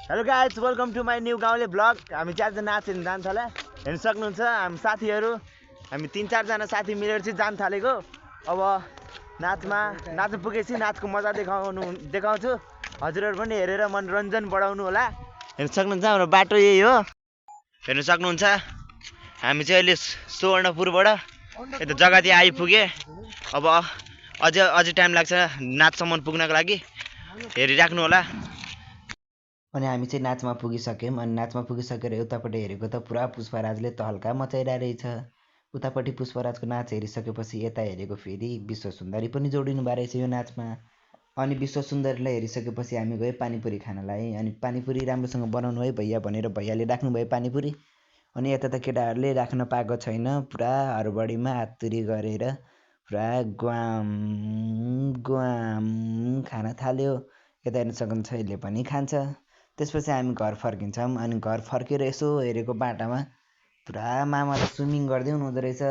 Hello guys, welcome to my new गाउँले blog. हामी चाहिँ आज नाचेर जान्छ होला, हेर्न सक्नुहुन्छ। हामी साथीहरू, हामी 3-4 जना साथी मिलेर चाहिँ जान थालेको। अब नाच्न पुगेपछि नाचको मजा देखाउँछु। हजुरहरू पनि हेरेर मनोरञ्जन बढाउनु होला। हेर्न सक्नुहुन्छ हाम्रो बाटो यही हो, हेर्न सक्नुहुन्छ। हामी चाहिँ अहिले सुवर्णपुरबाट यता जग्गातिर आइपुगे। अब अझै टाइम लाग्छ नाचसम्म पुग्नको लागि, हेरिराख्नु होला। अनि हामी चाहिँ नाचमा पुगिसक्यौँ। अनि नाचमा पुगिसकेर उतापट्टि हेरेको त पुरा पुष्पराजले तहल्का मचाइरहेको रहेछ। उतापट्टि पुष्पराजको नाच हेरिसकेपछि यता हेरेको फेरि विश्व सुन्दरी पनि जोडिनु भएको रहेछ यो नाचमा। अनि विश्व सुन्दरीलाई हेरिसकेपछि हामी गयो पानीपुरी खानलाई। अनि पानीपुरी राम्रोसँग बनाउनु है भैया भनेर भैयाले राख्नुभयो पानीपुरी। अनि यता त केटाहरूले राख्न पाएको छैन, पुरा हडबडीमा हातुरी गरेर पुरा ग्वाम ग्वाम खान थाल्यो। यता हेर्न सक्नुहुन्छ यसले पनि खान्छ। त्यसपछि हामी घर फर्किन्छौँ। अनि घर फर्केर यसो हेरेको बाटामा पुरा मामा त स्विमिङ गर्दै हुनुहुँदो रहेछ।